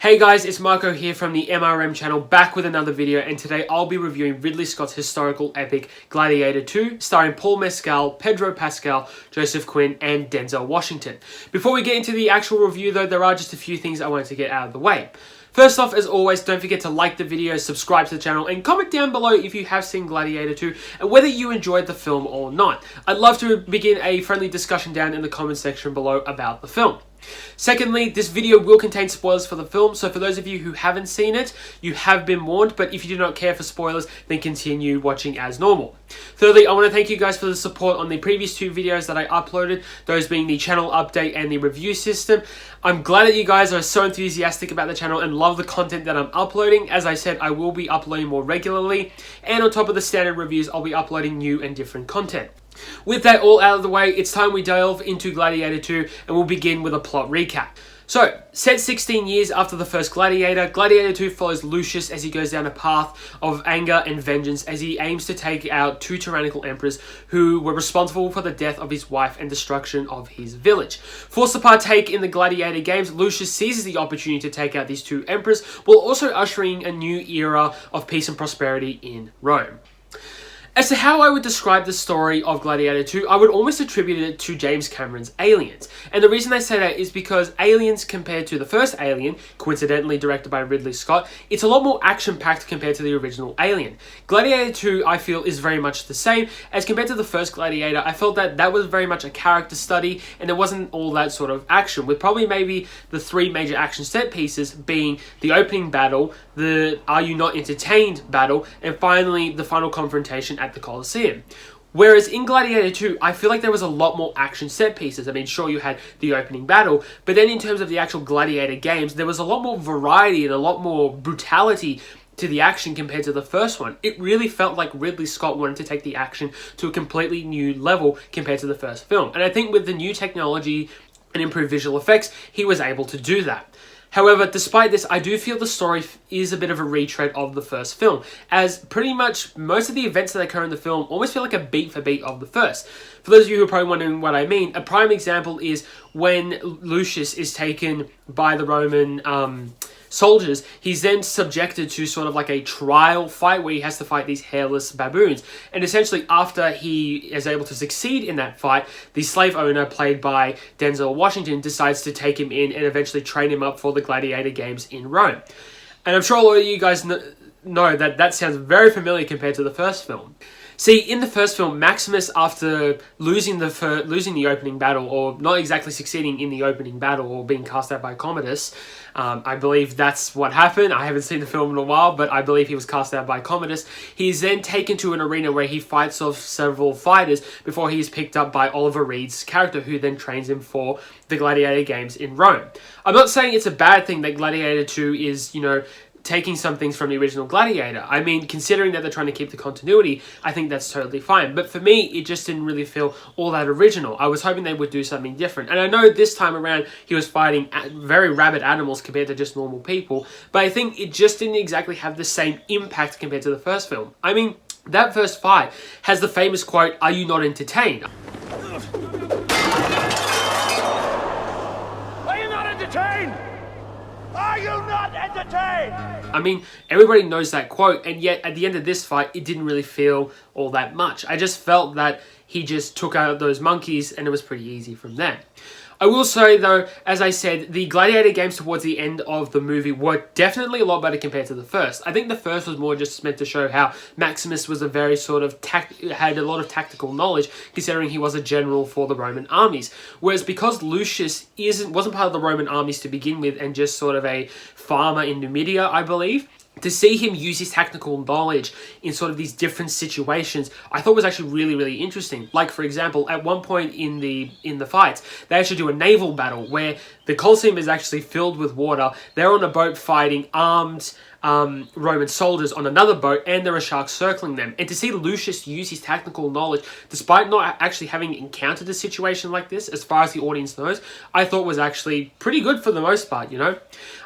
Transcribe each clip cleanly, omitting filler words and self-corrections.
Hey guys, it's Marco here from the MRM channel, back with another video, and today I'll be reviewing Ridley Scott's historical epic Gladiator 2, starring Paul Mescal, Pedro Pascal, Joseph Quinn, and Denzel Washington. Before we get into the actual review though, there are just a few things I wanted to get out of the way. First off, as always, don't forget to like the video, subscribe to the channel, and comment down below if you have seen Gladiator 2 and whether you enjoyed the film or not. I'd love to begin a friendly discussion down in the comment section below about the film. Secondly, this video will contain spoilers for the film, so for those of you who haven't seen it, you have been warned, but if you do not care for spoilers, then continue watching as normal. Thirdly, I want to thank you guys for the support on the previous two videos that I uploaded, those being the channel update and the review system. I'm glad that you guys are so enthusiastic about the channel and love the content that I'm uploading. As I said, I will be uploading more regularly, and on top of the standard reviews, I'll be uploading new and different content. With that all out of the way, it's time we delve into Gladiator 2, and we'll begin with a plot recap. So, set 16 years after the first Gladiator, Gladiator 2 follows Lucius as he goes down a path of anger and vengeance as he aims to take out two tyrannical emperors who were responsible for the death of his wife and destruction of his village. Forced to partake in the Gladiator games, Lucius seizes the opportunity to take out these two emperors, while also ushering a new era of peace and prosperity in Rome. As to how I would describe the story of Gladiator 2, I would almost attribute it to James Cameron's Aliens. And the reason I say that is because Aliens, compared to the first Alien, coincidentally directed by Ridley Scott, it's a lot more action-packed compared to the original Alien. Gladiator 2, I feel, is very much the same. As compared to the first Gladiator, I felt that that was very much a character study, and there wasn't all that sort of action, with probably maybe the three major action set pieces being the opening battle, the Are You Not Entertained battle, and finally the final confrontation at the Colosseum. Whereas in Gladiator 2, I feel like there was a lot more action set pieces. I mean, sure, you had the opening battle, but then in terms of the actual Gladiator games, there was a lot more variety and a lot more brutality to the action compared to the first one. It really felt like Ridley Scott wanted to take the action to a completely new level compared to the first film. And I think with the new technology and improved visual effects, he was able to do that. However, despite this, I do feel the story is a bit of a retread of the first film, as pretty much most of the events that occur in the film almost feel like a beat for beat of the first. For those of you who are probably wondering what I mean, a prime example is when Lucius is taken by the Roman soldiers. He's then subjected to sort of like a trial fight where he has to fight these hairless baboons. And essentially after he is able to succeed in that fight, the slave owner, played by Denzel Washington, decides to take him in and eventually train him up for the Gladiator games in Rome. And I'm sure a lot of you guys know that that sounds very familiar compared to the first film. See, in the first film, Maximus, after losing the opening battle, or not exactly succeeding in the opening battle, or being cast out by Commodus, I believe that's what happened. I haven't seen the film in a while, but I believe he was cast out by Commodus. He's then taken to an arena where he fights off several fighters before he is picked up by Oliver Reed's character, who then trains him for the Gladiator games in Rome. I'm not saying it's a bad thing that Gladiator 2 is, taking some things from the original Gladiator. I mean, considering that they're trying to keep the continuity, I think that's totally fine. But for me, it just didn't really feel all that original. I was hoping they would do something different. And I know this time around, he was fighting very rabid animals compared to just normal people, but I think it just didn't exactly have the same impact compared to the first film. I mean, that first fight has the famous quote, "Are you not entertained?" Are you not entertained? Are you not entertained? I mean, everybody knows that quote, and yet at the end of this fight, it didn't really feel all that much. I just felt that he just took out those monkeys, and it was pretty easy from there. I will say, though, as I said, the Gladiator games towards the end of the movie were definitely a lot better compared to the first. I think the first was more just meant to show how Maximus was a very sort of had a lot of tactical knowledge, considering he was a general for the Roman armies. Whereas because Lucius wasn't part of the Roman armies to begin with, and just sort of a farmer in Numidia, I believe, to see him use his technical knowledge in sort of these different situations, I thought was actually really, really interesting. Like, for example, at one point in the fights, they actually do a naval battle where the Colosseum is actually filled with water. They're on a boat fighting armed Roman soldiers on another boat, and there are sharks circling them. And to see Lucius use his technical knowledge, despite not actually having encountered a situation like this, as far as the audience knows, I thought was actually pretty good for the most part, you know?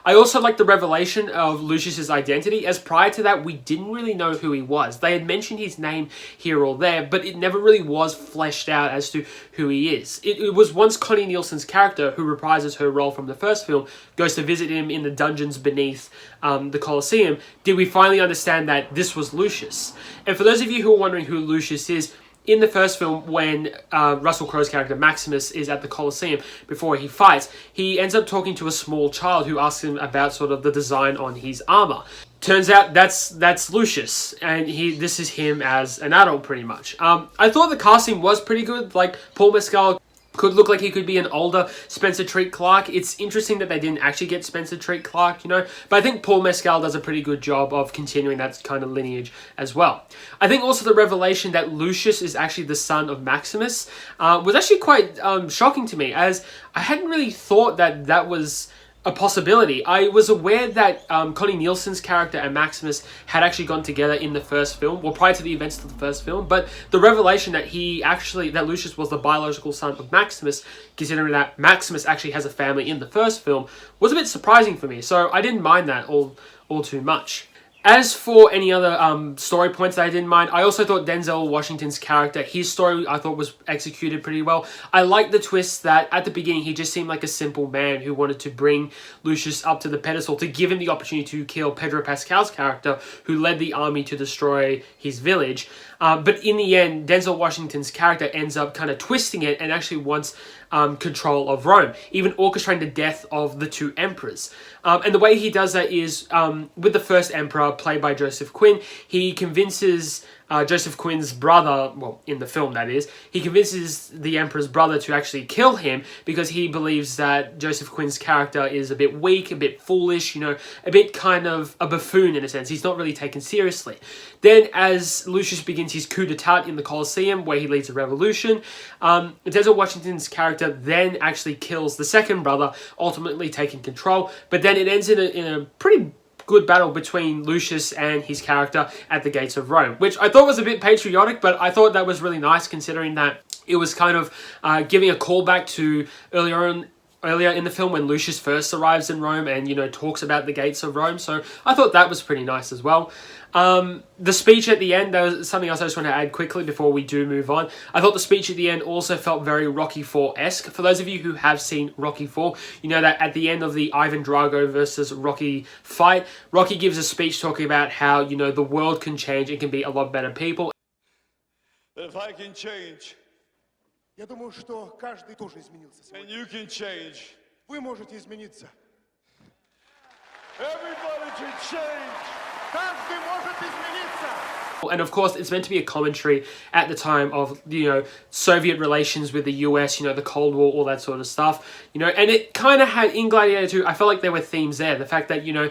I also like the revelation of Lucius's identity, as prior to that, we didn't really know who he was. They had mentioned his name here or there, but it never really was fleshed out as to who he is. It was once Connie Nielsen's character, who reprises her role from the first film, goes to visit him in the dungeons beneath the Colosseum, did we finally understand that this was Lucius. And for those of you who are wondering who Lucius is, in the first film, when Russell Crowe's character Maximus is at the Colosseum before he fights, he ends up talking to a small child who asks him about sort of the design on his armor. Turns out that's Lucius, and this is him as an adult, pretty much. I thought the casting was pretty good. Like, Paul Mescal could look like he could be an older Spencer Treat Clark. It's interesting that they didn't actually get Spencer Treat Clark, you know. But I think Paul Mescal does a pretty good job of continuing that kind of lineage as well. I think also the revelation that Lucius is actually the son of Maximus was actually quite shocking to me, as I hadn't really thought that that was a possibility. I was aware that Connie Nielsen's character and Maximus had actually gone together in the first film, well, prior to the events of the first film, but the revelation that that Lucius was the biological son of Maximus, considering that Maximus actually has a family in the first film, was a bit surprising for me, so I didn't mind that all too much. As for any other story points that I didn't mind, I also thought Denzel Washington's character, his story, I thought was executed pretty well. I liked the twist that at the beginning he just seemed like a simple man who wanted to bring Lucius up to the pedestal to give him the opportunity to kill Pedro Pascal's character, who led the army to destroy his village. But in the end, Denzel Washington's character ends up kind of twisting it and actually wants control of Rome, even orchestrating the death of the two emperors. And the way he does that is, with the first emperor, played by Joseph Quinn, he convinces Joseph Quinn's brother, well, in the film that is, he convinces the emperor's brother to actually kill him because he believes that Joseph Quinn's character is a bit weak, a bit foolish, you know, a bit kind of a buffoon in a sense. He's not really taken seriously. Then as Lucius begins his coup d'etat in the Colosseum, where he leads a revolution, Denzel Washington's character then actually kills the second brother, ultimately taking control, but then it ends in a pretty good battle between Lucius and his character at the gates of Rome, which I thought was a bit patriotic, but I thought that was really nice considering that it was kind of giving a callback to earlier in the film when Lucius first arrives in Rome and, you know, talks about the gates of Rome. So I thought that was pretty nice as well. The speech at the end, that was something else I just want to add quickly before we do move on. I thought the speech at the end also felt very Rocky IV-esque. For those of you who have seen Rocky IV, you know that at the end of the Ivan Drago versus Rocky fight, Rocky gives a speech talking about how, you know, the world can change, it can be a lot better people. If I can change, Я думаю, что каждый тоже изменился and сегодня. you can change. Вы можете измениться. Everybody can change. Каждый может измениться. And of course, it's meant to be a commentary at the time of, you know, Soviet relations with the US, you know, the Cold War, all that sort of stuff, you know, and it kind of had, in Gladiator 2, I felt like there were themes there. The fact that, you know,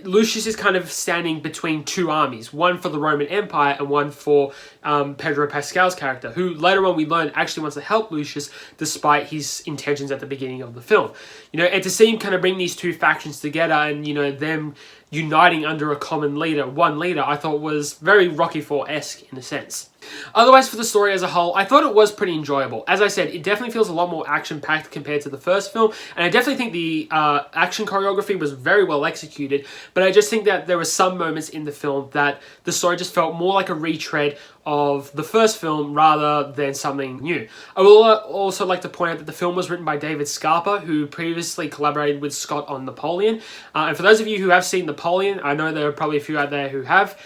Lucius is kind of standing between two armies, one for the Roman Empire and one for Pedro Pascal's character, who later on we learn actually wants to help Lucius despite his intentions at the beginning of the film. You know, and to see him kind of bring these two factions together and, you know, them uniting under a common leader, one leader, I thought was very Rocky IV-esque in a sense. Otherwise, for the story as a whole, I thought it was pretty enjoyable. As I said, it definitely feels a lot more action-packed compared to the first film, and I definitely think the action choreography was very well executed, but I just think that there were some moments in the film that the story just felt more like a retread of the first film rather than something new. I will also like to point out that the film was written by David Scarpa, who previously collaborated with Scott on Napoleon. And for those of you who have seen Napoleon, I know there are probably a few out there who have,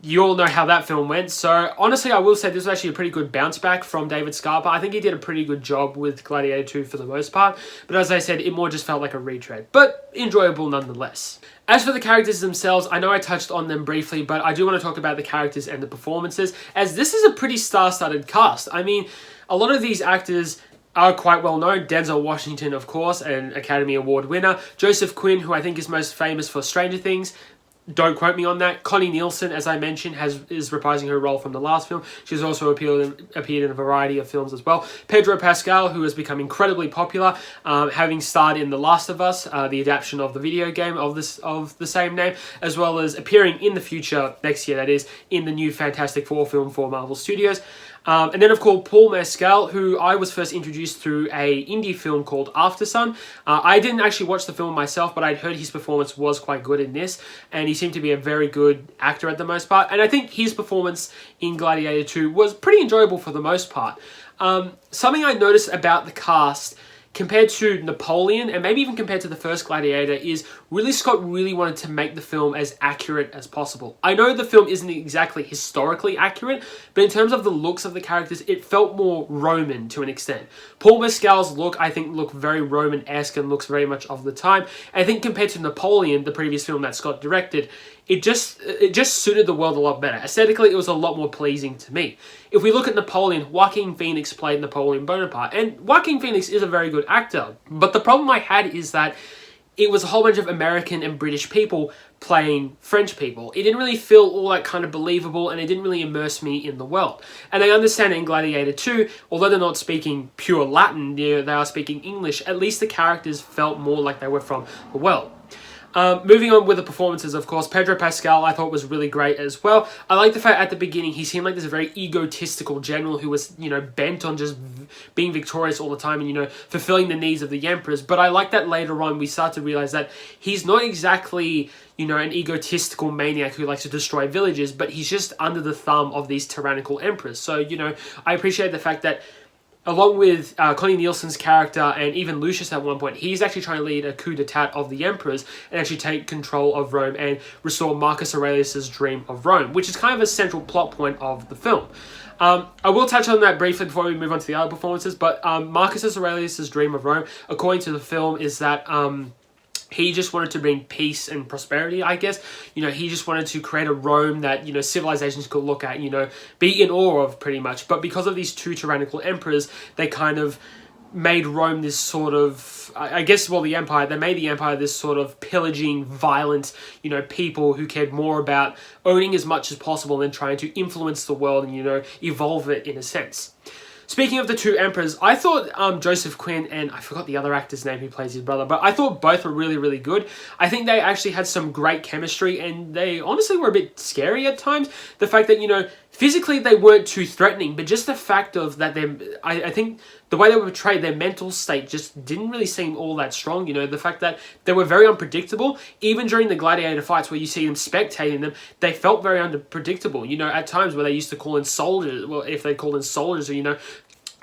you all know how that film went. So honestly, I will say this was actually a pretty good bounce back from David Scarpa. I think he did a pretty good job with Gladiator 2 for the most part. But as I said, it more just felt like a retread, but enjoyable nonetheless. As for the characters themselves, I know I touched on them briefly, but I do want to talk about the characters and the performances, as this is a pretty star-studded cast. I mean, a lot of these actors are quite well known. Denzel Washington, of course, an Academy Award winner. Joseph Quinn, who I think is most famous for Stranger Things. don't quote me on that. Connie Nielsen, as I mentioned, is reprising her role from the last film. She's also appeared in a variety of films as well. Pedro Pascal, who has become incredibly popular, having starred in The Last of Us, the adaptation of the video game of the same name, as well as appearing in the future, next year that is, in the new Fantastic Four film for Marvel Studios. And then, of course, Paul Mescal, who I was first introduced through a indie film called Aftersun. I didn't actually watch the film myself, but I'd heard his performance was quite good in this, and he seemed to be a very good actor at the most part. And I think his performance in Gladiator 2 was pretty enjoyable for the most part. Something I noticed about the cast compared to Napoleon, and maybe even compared to the first Gladiator, is Ridley Scott really wanted to make the film as accurate as possible. I know the film isn't exactly historically accurate, but in terms of the looks of the characters, it felt more Roman to an extent. Paul Mescal's look, I think, looked very Roman-esque and looks very much of the time. And I think compared to Napoleon, the previous film that Scott directed, it just suited the world a lot better. Aesthetically, it was a lot more pleasing to me. If we look at Napoleon, Joaquin Phoenix played Napoleon Bonaparte, and Joaquin Phoenix is a very good actor. But the problem I had is that it was a whole bunch of American and British people playing French people. It didn't really feel all that kind of believable, and it didn't really immerse me in the world. And I understand in Gladiator 2, although they're not speaking pure Latin, they are speaking English, at least the characters felt more like they were from the world. Moving on with the performances, of course, Pedro Pascal I thought was really great as well. I like the fact at the beginning he seemed like this very egotistical general who was, bent on just being victorious all the time and, fulfilling the needs of the emperors. But I like that later on we start to realize that he's not exactly, an egotistical maniac who likes to destroy villages, but he's just under the thumb of these tyrannical emperors. So, I appreciate the fact that along with Connie Nielsen's character and even Lucius at one point, he's actually trying to lead a coup d'etat of the emperors and actually take control of Rome and restore Marcus Aurelius's dream of Rome, which is kind of a central plot point of the film. I will touch on that briefly before we move on to the other performances, but Marcus Aurelius's dream of Rome, according to the film, is that he just wanted to bring peace and prosperity, I guess. He just wanted to create a Rome that, civilizations could look at, be in awe of pretty much. But because of these two tyrannical emperors, they kind of made Rome this sort of, they made the empire this sort of pillaging, violent, people who cared more about owning as much as possible than trying to influence the world and, evolve it in a sense. Speaking of the two emperors, I thought Joseph Quinn and I forgot the other actor's name who plays his brother, but I thought both were really, really good. I think they actually had some great chemistry, and they honestly were a bit scary at times. The fact that, physically they weren't too threatening, but just the fact of that I think the way they were portrayed, their mental state just didn't really seem all that strong. The fact that they were very unpredictable. Even during the Gladiator fights where you see them spectating them, they felt very unpredictable. At times where they used to call in soldiers, well, if they called in soldiers or,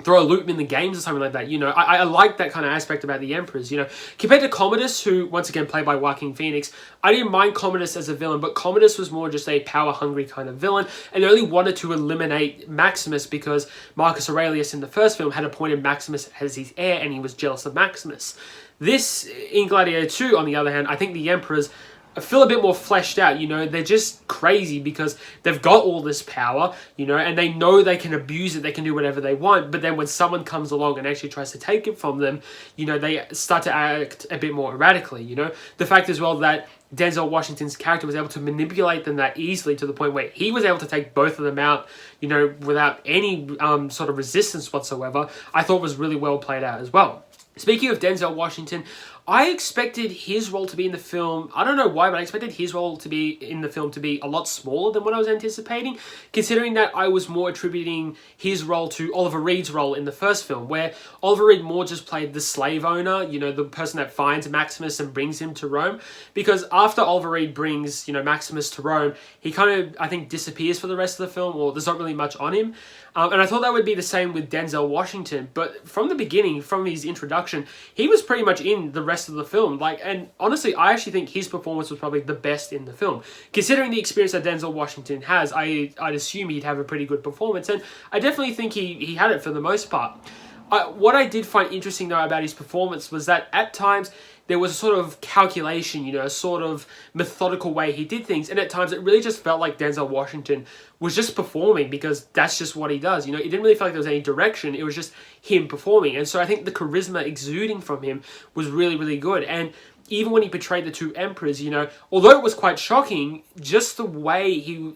throw a loop in the games or something like that. I like that kind of aspect about the emperors. Compared to Commodus, who, once again, played by Joaquin Phoenix, I didn't mind Commodus as a villain, but Commodus was more just a power-hungry kind of villain, and they only wanted to eliminate Maximus because Marcus Aurelius in the first film had appointed Maximus as his heir, and he was jealous of Maximus. This, in Gladiator 2, on the other hand, I think the emperors feel a bit more fleshed out. They're just crazy because they've got all this power, and they know they can abuse it, they can do whatever they want, but then when someone comes along and actually tries to take it from them, they start to act a bit more erratically, The fact as well that Denzel Washington's character was able to manipulate them that easily to the point where he was able to take both of them out, without any sort of resistance whatsoever, I thought was really well played out as well. Speaking of Denzel Washington, I expected his role to be in the film, I don't know why, but I expected his role to be in the film to be a lot smaller than what I was anticipating, considering that I was more attributing his role to Oliver Reed's role in the first film, where Oliver Reed more just played the slave owner, the person that finds Maximus and brings him to Rome, because after Oliver Reed brings, Maximus to Rome, he kind of, I think, disappears for the rest of the film, or there's not really much on him. And I thought that would be the same with Denzel Washington, but from the beginning, from his introduction, he was pretty much in the rest of the film. And honestly, I actually think his performance was probably the best in the film. Considering the experience that Denzel Washington has, I'd assume he'd have a pretty good performance, and I definitely think he had it for the most part. What I did find interesting, though, about his performance was that at times there was a sort of calculation, a sort of methodical way he did things, and at times it really just felt like Denzel Washington was just performing because that's just what he does. It didn't really feel like there was any direction, it was just him performing, and so I think the charisma exuding from him was really, really good. And even when he portrayed the two emperors, you know, although it was quite shocking, just the way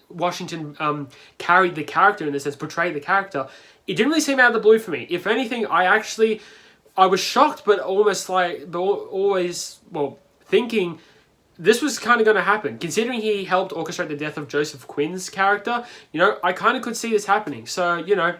Washington carried the character, in a sense, portrayed the character, it didn't really seem out of the blue for me. If anything, I was shocked, but always, well, thinking this was kind of going to happen. Considering he helped orchestrate the death of Joseph Quinn's character, you know, I kind of could see this happening. So, you know,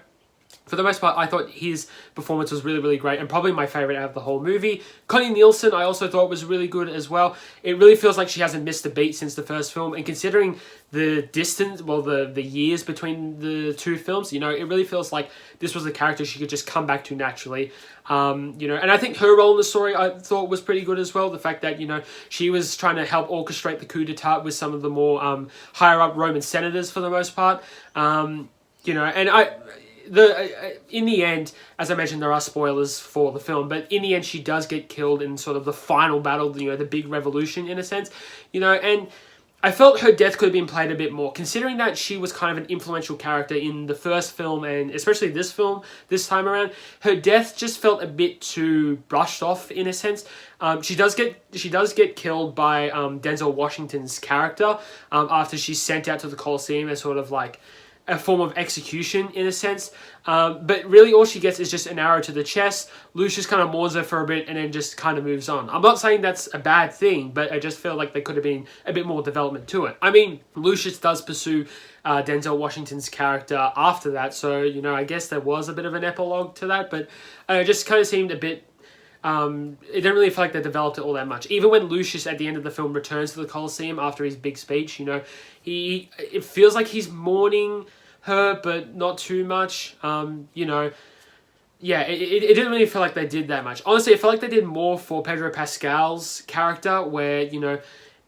for the most part, I thought his performance was really, really great and probably my favourite out of the whole movie. Connie Nielsen, I also thought was really good as well. It really feels like she hasn't missed a beat since the first film. And considering the distance, well, the years between the two films, you know, it really feels like this was a character she could just come back to naturally. You know, and I think her role in the story I thought was pretty good as well. The fact that, you know, she was trying to help orchestrate the coup d'etat with some of the more higher up Roman senators for the most part. You know, and in the end, as I mentioned, there are spoilers for the film, but in the end, she does get killed in sort of the final battle, you know, the big revolution in a sense, you know, and I felt her death could have been played a bit more, considering that she was kind of an influential character in the first film and especially this film this time around. Her death just felt a bit too brushed off in a sense. She does get killed by Denzel Washington's character after she's sent out to the Coliseum as sort of like a form of execution in a sense, but really all she gets is just an arrow to the chest. Lucius kind of mourns her for a bit and then just kind of moves on. I'm not saying that's a bad thing, but I just feel like there could have been a bit more development to it. I mean, Lucius does pursue Denzel Washington's character after that, so, you know, I guess there was a bit of an epilogue to that, but it just kind of seemed a bit... it didn't really feel like they developed it all that much. Even when Lucius at the end of the film returns to the Coliseum after his big speech, you know, it feels like he's mourning her, but not too much. You know, yeah, it didn't really feel like they did that much. Honestly, it felt like they did more for Pedro Pascal's character, where, you know,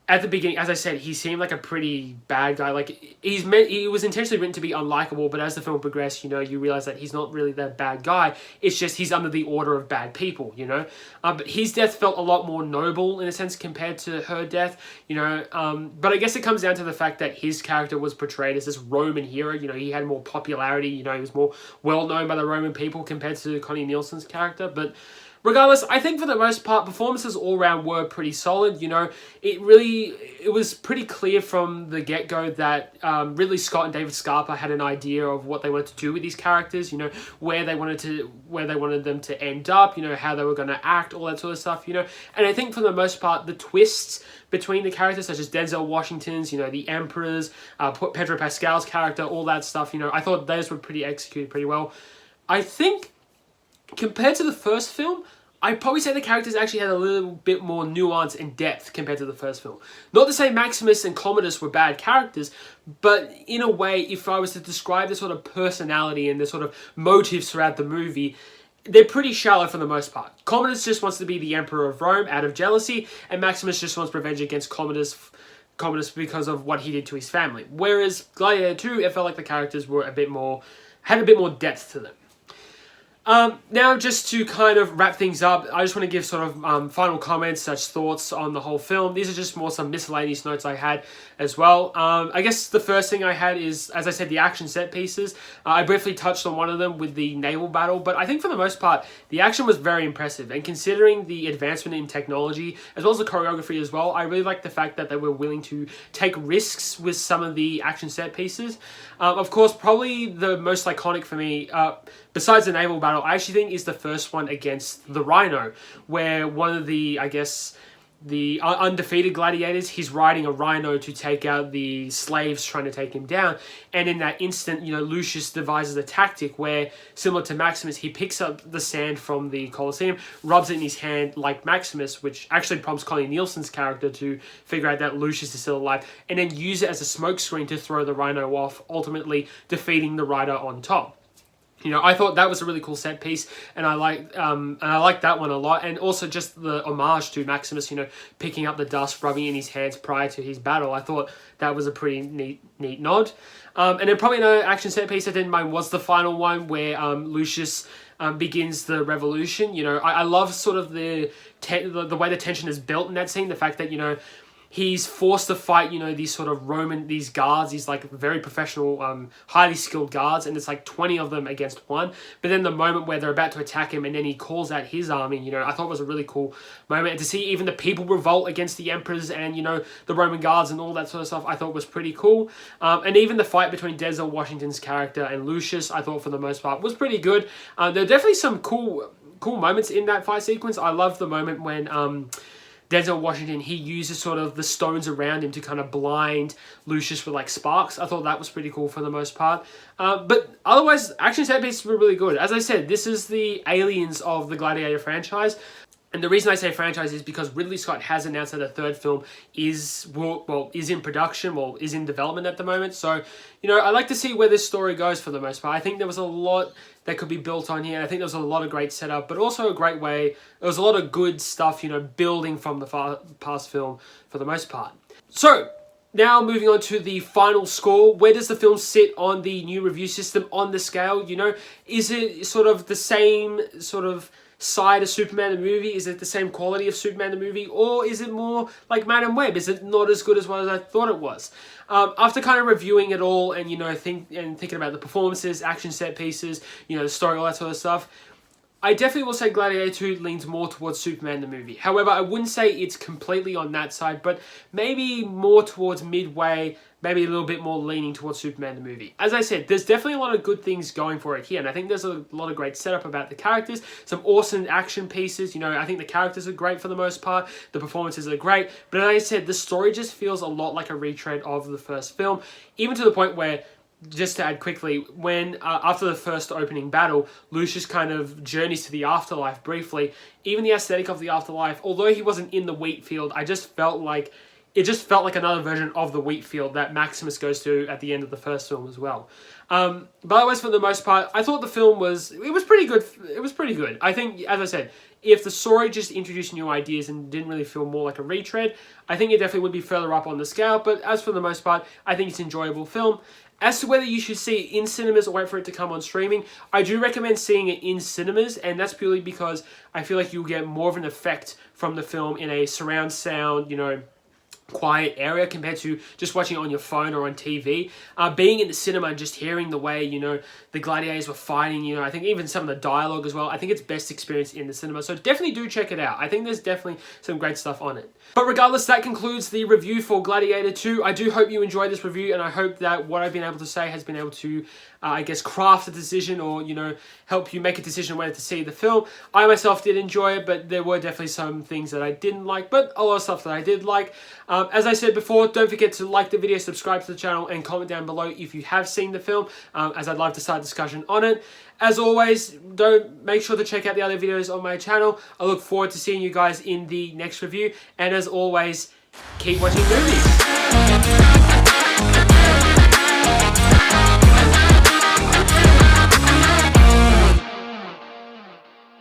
at the beginning, as I said, he seemed like a pretty bad guy. Like, he was intentionally written to be unlikable, but as the film progressed, you know, you realize that he's not really that bad guy. It's just he's under the order of bad people, you know. But his death felt a lot more noble, in a sense, compared to her death, you know. But I guess it comes down to the fact that his character was portrayed as this Roman hero. You know, he had more popularity, you know, he was more well-known by the Roman people compared to Connie Nielsen's character, but... regardless, I think for the most part, performances all around were pretty solid. You know, it was pretty clear from the get-go that Ridley Scott and David Scarpa had an idea of what they wanted to do with these characters, you know, where they wanted them to end up, you know, how they were going to act, all that sort of stuff, you know. And I think for the most part, the twists between the characters, such as Denzel Washington's, you know, the Emperor's, Pedro Pascal's character, all that stuff, you know, I thought those were executed pretty well. I think... compared to the first film, I'd probably say the characters actually had a little bit more nuance and depth compared to the first film. Not to say Maximus and Commodus were bad characters, but in a way, if I was to describe the sort of personality and the sort of motives throughout the movie, they're pretty shallow for the most part. Commodus just wants to be the Emperor of Rome out of jealousy, and Maximus just wants revenge against Commodus because of what he did to his family. Whereas Gladiator 2, it felt like the characters were had a bit more depth to them. Now, just to kind of wrap things up, I just want to give sort of final comments, such thoughts on the whole film. These are just more some miscellaneous notes I had as well. I guess the first thing I had is, as I said, the action set pieces. I briefly touched on one of them with the naval battle, but I think for the most part, the action was very impressive. And considering the advancement in technology, as well as the choreography as well, I really like the fact that they were willing to take risks with some of the action set pieces. Of course, probably the most iconic for me, besides the naval battle, I actually think is the first one against the Rhino, where one of the, I guess, the undefeated gladiators, he's riding a rhino to take out the slaves trying to take him down. And in that instant, you know, Lucius devises a tactic where, similar to Maximus, he picks up the sand from the Colosseum, rubs it in his hand like Maximus, which actually prompts Connie Nielsen's character to figure out that Lucius is still alive, and then use it as a smokescreen to throw the rhino off, ultimately defeating the rider on top. You know, I thought that was a really cool set piece, and I liked that one a lot. And also just the homage to Maximus, you know, picking up the dust, rubbing it in his hands prior to his battle. I thought that was a pretty neat nod. And then probably another action set piece I didn't mind was the final one where Lucius begins the revolution. You know, I love sort of the way the tension is built in that scene. The fact that, you know, he's forced to fight, you know, these sort of these guards, these like very professional, highly skilled guards, and it's like 20 of them against one. But then the moment where they're about to attack him and then he calls out his army, you know, I thought it was a really cool moment. And to see even the people revolt against the emperors and, you know, the Roman guards and all that sort of stuff, I thought was pretty cool. And even the fight between Denzel Washington's character and Lucius, I thought for the most part was pretty good. There are definitely some cool moments in that fight sequence. I love the moment when Denzel Washington, he uses sort of the stones around him to kind of blind Lucius with like sparks. I thought that was pretty cool for the most part. But otherwise, action set pieces were really good. As I said, this is the Aliens of the Gladiator franchise. And the reason I say franchise is because Ridley Scott has announced that a third film is in production, is in development at the moment. So, you know, I like to see where this story goes for the most part. I think there was a lot that could be built on here. I think there was a lot of great setup, but also a great way. There was a lot of good stuff, you know, building from the past film for the most part. So, now moving on to the final score. Where does the film sit on the new review system on the scale? You know, is it sort of the same sort of side of Superman the movie? Is it the same quality of Superman the movie, or is it more like Madam Web? Is it not as good as what I thought it was? After kind of reviewing it all and, you know, thinking about the performances, action set pieces, you know, the story, all that sort of stuff, I definitely will say Gladiator 2 leans more towards Superman the movie. However, I wouldn't say it's completely on that side, but maybe more towards midway, maybe a little bit more leaning towards Superman the movie. As I said, there's definitely a lot of good things going for it here, and I think there's a lot of great setup about the characters, some awesome action pieces. You know, I think the characters are great for the most part, the performances are great, but as I said, the story just feels a lot like a retread of the first film, even to the point where, just to add quickly, when after the first opening battle, Lucius kind of journeys to the afterlife briefly. Even the aesthetic of the afterlife, although he wasn't in the wheat field, it just felt like another version of the wheat field that Maximus goes to at the end of the first film as well. But otherwise, for the most part, I thought the film was pretty good. It was pretty good. I think, as I said, if the story just introduced new ideas and didn't really feel more like a retread, I think it definitely would be further up on the scale. But as for the most part, I think it's an enjoyable film. As to whether you should see it in cinemas or wait for it to come on streaming, I do recommend seeing it in cinemas, and that's purely because I feel like you'll get more of an effect from the film in a surround sound, you know, quiet area compared to just watching it on your phone or on TV. Being in the cinema and just hearing the way, you know, the gladiators were fighting, you know, I think even some of the dialogue as well, I think it's best experienced in the cinema. So definitely do check it out. I think there's definitely some great stuff on it. But regardless, that concludes the review for Gladiator 2. I do hope you enjoyed this review, and I hope that what I've been able to say has been able to, I guess, craft a decision or, you know, help you make a decision whether to see the film. I myself did enjoy it, but there were definitely some things that I didn't like, but a lot of stuff that I did like. As I said before, don't forget to like the video, subscribe to the channel, and comment down below if you have seen the film, as I'd love to start a discussion on it. As always, make sure to check out the other videos on my channel. I look forward to seeing you guys in the next review, and as always, keep watching movies.